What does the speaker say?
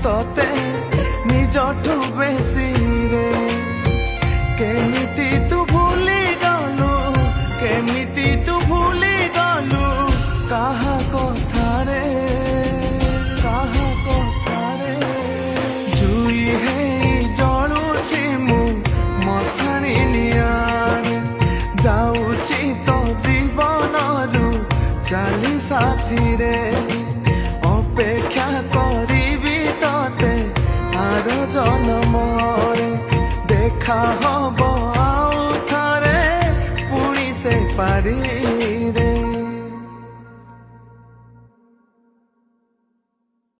तोते निजठू बेसी रे केमिति तू भूली गलु केमिति तू भूली गलु काहा कथारे जुई हे जलुछि मु मशाणी नियारे जाऊछि तो जीवनरु चाली साथी रे अपेक्षा करिबी तोते आर जन्मरे देखा हब आउ थरे पुणी से पारी